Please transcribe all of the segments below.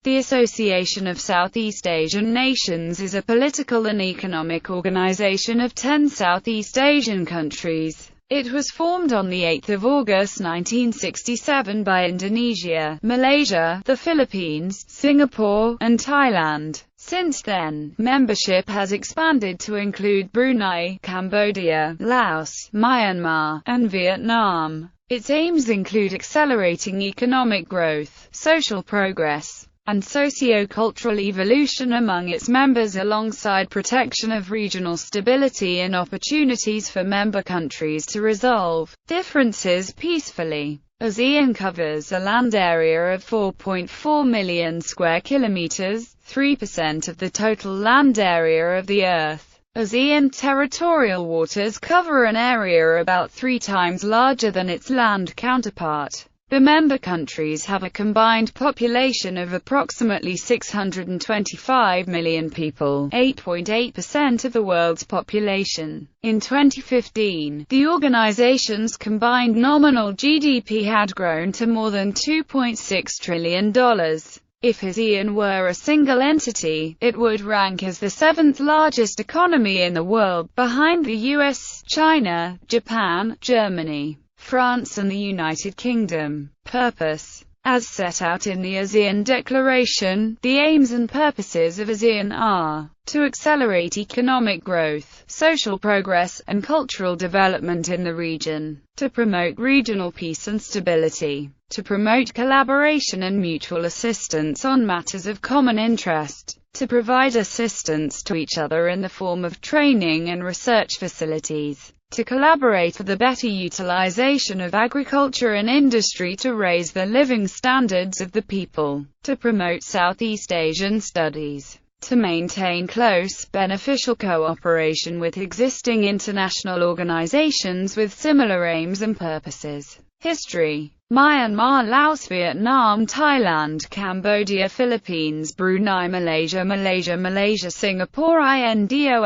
The Association of Southeast Asian Nations is a political and economic organization of 10 Southeast Asian countries. It was formed on 8 August 1967 by Indonesia, Malaysia, the Philippines, Singapore, and Thailand. Since then, membership has expanded to include Brunei, Cambodia, Laos, Myanmar, and Vietnam. Its aims include accelerating economic growth, social progress, and socio-cultural evolution among its members, alongside protection of regional stability and opportunities for member countries to resolve differences peacefully. ASEAN covers a land area of 4.4 million square kilometers, 3% of the total land area of the Earth. ASEAN territorial waters cover an area about 3 times larger than its land counterpart. The member countries have a combined population of approximately 625 million people, 8.8% of the world's population. In 2015, the organization's combined nominal GDP had grown to more than $2.6 trillion. If ASEAN were a single entity, it would rank as the 7th largest economy in the world, behind the US, China, Japan, Germany, France and the United Kingdom. Purpose. As set out in the ASEAN Declaration, the aims and purposes of ASEAN are to accelerate economic growth, social progress, and cultural development in the region, to promote regional peace and stability, to promote collaboration and mutual assistance on matters of common interest, to provide assistance to each other in the form of training and research facilities, to collaborate for the better utilization of agriculture and industry to raise the living standards of the people, to promote Southeast Asian studies, to maintain close, beneficial cooperation with existing international organizations with similar aims and purposes. History. Myanmar, Laos, Vietnam, Thailand, Cambodia, Philippines, Brunei, Malaysia, Singapore, Indonesia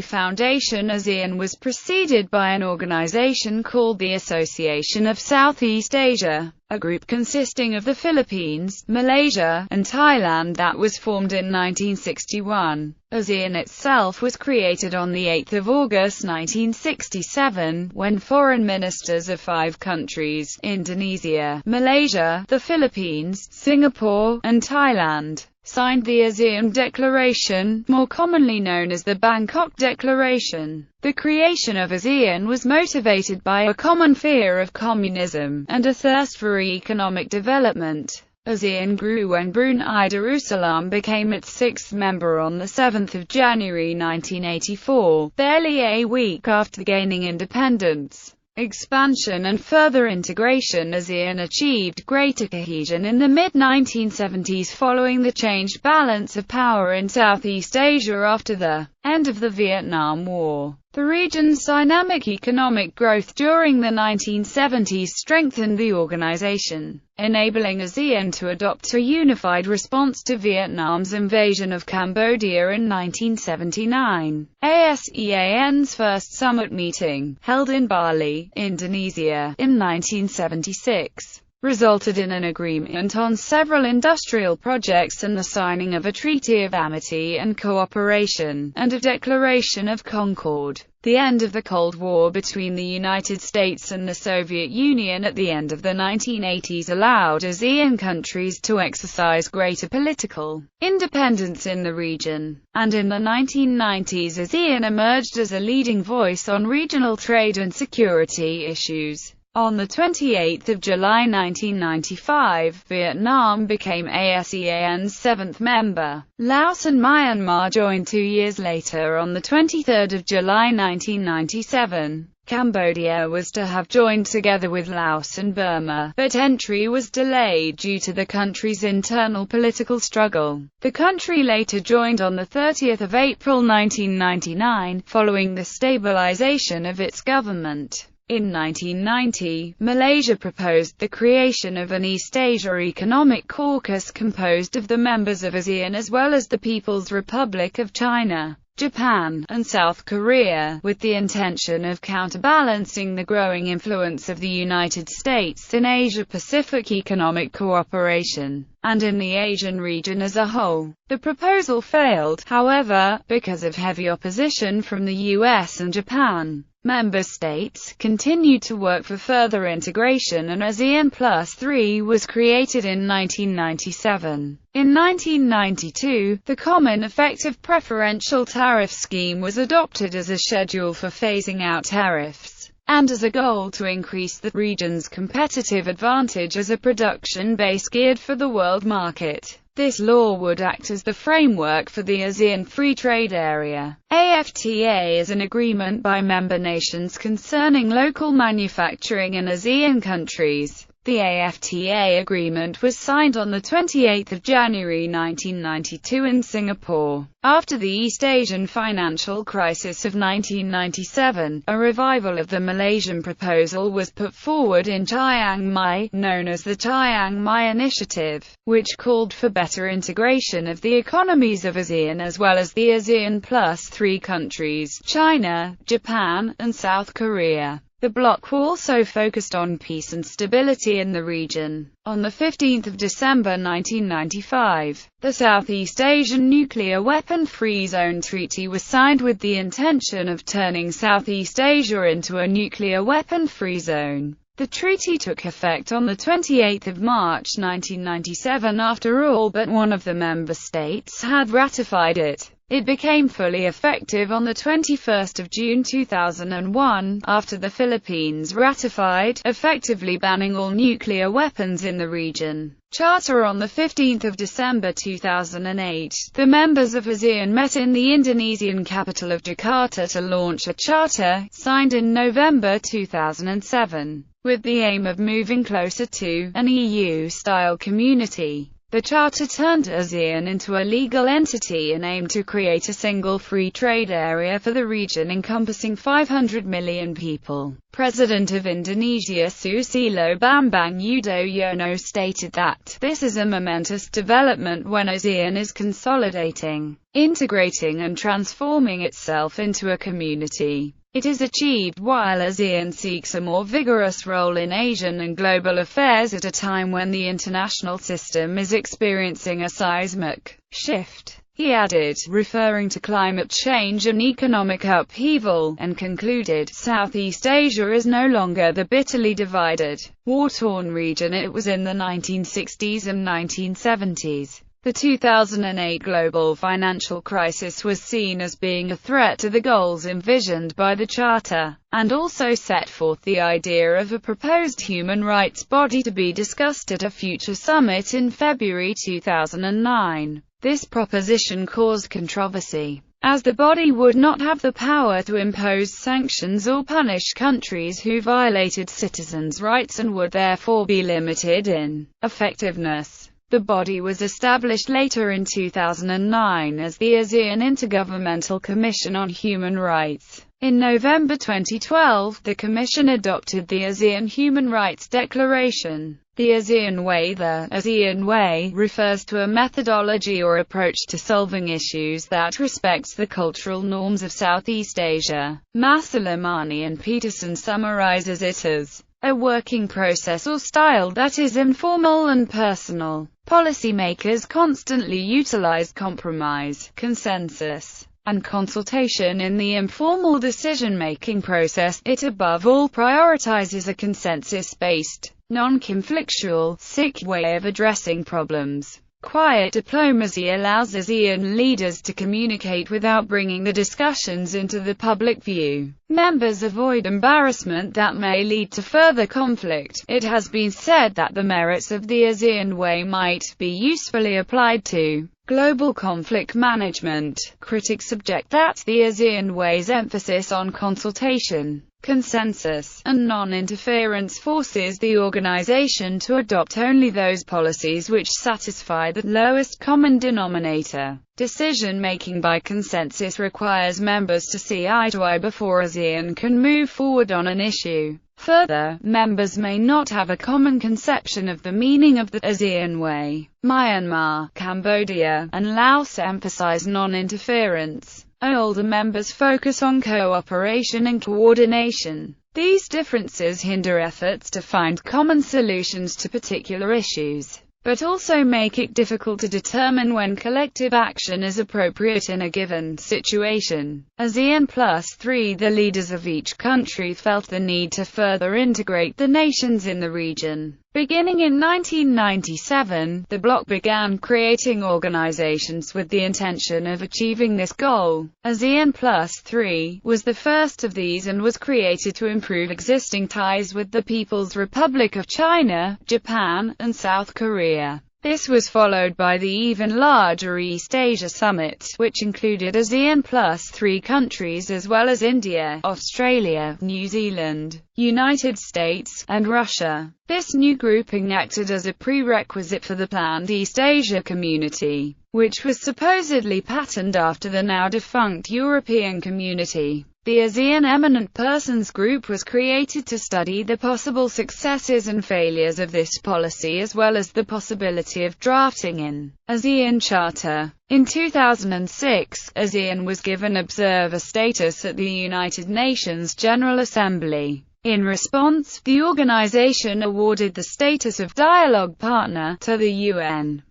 Foundation. ASEAN was preceded by an organization called the Association of Southeast Asia, a group consisting of the Philippines, Malaysia, and Thailand that was formed in 1961. ASEAN itself was created on 8 August 1967, when foreign ministers of 5 countries, Indonesia, Malaysia, the Philippines, Singapore, and Thailand, signed the ASEAN Declaration, more commonly known as the Bangkok Declaration. The creation of ASEAN was motivated by a common fear of communism, and a thirst for economic development. ASEAN grew when Brunei Darussalam became its 6th member on 7 January 1984, barely a week after gaining independence. Expansion and further integration. ASEAN achieved greater cohesion in the mid-1970s following the changed balance of power in Southeast Asia after the end of the Vietnam War. The region's dynamic economic growth during the 1970s strengthened the organization, enabling ASEAN to adopt a unified response to Vietnam's invasion of Cambodia in 1979. ASEAN's first summit meeting, held in Bali, Indonesia, in 1976, resulted in an agreement on several industrial projects and the signing of a Treaty of Amity and Cooperation, and a Declaration of Concord. The end of the Cold War between the United States and the Soviet Union at the end of the 1980s allowed ASEAN countries to exercise greater political independence in the region, and in the 1990s ASEAN emerged as a leading voice on regional trade and security issues. On 28 July 1995, Vietnam became ASEAN's 7th member. Laos and Myanmar joined 2 years later on 23 July 1997. Cambodia was to have joined together with Laos and Burma, but entry was delayed due to the country's internal political struggle. The country later joined on 30 April 1999, following the stabilization of its government. In 1990, Malaysia proposed the creation of an East Asia Economic Caucus composed of the members of ASEAN as well as the People's Republic of China. Japan, and South Korea, with the intention of counterbalancing the growing influence of the United States in Asia-Pacific economic cooperation, and in the Asian region as a whole. The proposal failed, however, because of heavy opposition from the US and Japan. Member states continued to work for further integration, and ASEAN Plus 3 was created in 1997. In 1992, the Common Effective Preferential Tariff Scheme was adopted as a schedule for phasing out tariffs, and as a goal to increase the region's competitive advantage as a production base geared for the world market. This law would act as the framework for the ASEAN Free Trade Area. AFTA is an agreement by member nations concerning local manufacturing in ASEAN countries. The AFTA agreement was signed on 28 January 1992 in Singapore. After the East Asian financial crisis of 1997, a revival of the Malaysian proposal was put forward in Chiang Mai, known as the Chiang Mai Initiative, which called for better integration of the economies of ASEAN as well as the ASEAN Plus 3 countries, China, Japan, and South Korea. The bloc also focused on peace and stability in the region. On 15 December 1995, the Southeast Asian Nuclear Weapon-Free Zone Treaty was signed with the intention of turning Southeast Asia into a nuclear weapon-free zone. The treaty took effect on 28 March 1997 after all but one of the member states had ratified it. It became fully effective on 21 June 2001, after the Philippines ratified, effectively banning all nuclear weapons in the region. Charter. On 15 December 2008, the members of ASEAN met in the Indonesian capital of Jakarta to launch a charter, signed in November 2007, with the aim of moving closer to an EU-style community. The charter turned ASEAN into a legal entity and aimed to create a single free trade area for the region encompassing 500 million people. President of Indonesia Susilo Bambang Yudhoyono stated that, "This is a momentous development when ASEAN is consolidating, integrating and transforming itself into a community. It is achieved while ASEAN seeks a more vigorous role in Asian and global affairs at a time when the international system is experiencing a seismic shift," he added, referring to climate change and economic upheaval, and concluded, "Southeast Asia is no longer the bitterly divided, war-torn region it was in the 1960s and 1970s. The 2008 global financial crisis was seen as being a threat to the goals envisioned by the Charter, and also set forth the idea of a proposed human rights body to be discussed at a future summit in February 2009. This proposition caused controversy, as the body would not have the power to impose sanctions or punish countries who violated citizens' rights and would therefore be limited in effectiveness. The body was established later in 2009 as the ASEAN Intergovernmental Commission on Human Rights. In November 2012, the Commission adopted the ASEAN Human Rights Declaration. The ASEAN Way. The ASEAN Way refers to a methodology or approach to solving issues that respects the cultural norms of Southeast Asia. Masalamani and Peterson summarizes it as a working process or style that is informal and personal. Policymakers constantly utilize compromise, consensus, and consultation in the informal decision-making process. It above all prioritizes a consensus-based, non-conflictual, way of addressing problems. Quiet diplomacy allows ASEAN leaders to communicate without bringing the discussions into the public view. Members avoid embarrassment that may lead to further conflict. It has been said that the merits of the ASEAN Way might be usefully applied to global conflict management. Critics object that the ASEAN Way's emphasis on consultation, consensus, and non-interference forces the organization to adopt only those policies which satisfy the lowest common denominator. Decision-making by consensus requires members to see eye to eye before ASEAN can move forward on an issue. Further, members may not have a common conception of the meaning of the ASEAN Way. Myanmar, Cambodia, and Laos emphasize non-interference. Older members focus on cooperation and coordination. These differences hinder efforts to find common solutions to particular issues, but also make it difficult to determine when collective action is appropriate in a given situation. ASEAN +3, the leaders of each country felt the need to further integrate the nations in the region. Beginning in 1997, the bloc began creating organizations with the intention of achieving this goal. ASEAN +3 was the first of these and was created to improve existing ties with the People's Republic of China, Japan, and South Korea. This was followed by the even larger East Asia Summit, which included ASEAN +3 countries as well as India, Australia, New Zealand, United States, and Russia. This new grouping acted as a prerequisite for the planned East Asia Community, which was supposedly patterned after the now-defunct European Community. The ASEAN Eminent Persons Group was created to study the possible successes and failures of this policy as well as the possibility of drafting an ASEAN Charter. In 2006, ASEAN was given observer status at the United Nations General Assembly. In response, the organization awarded the status of dialogue partner to the UN.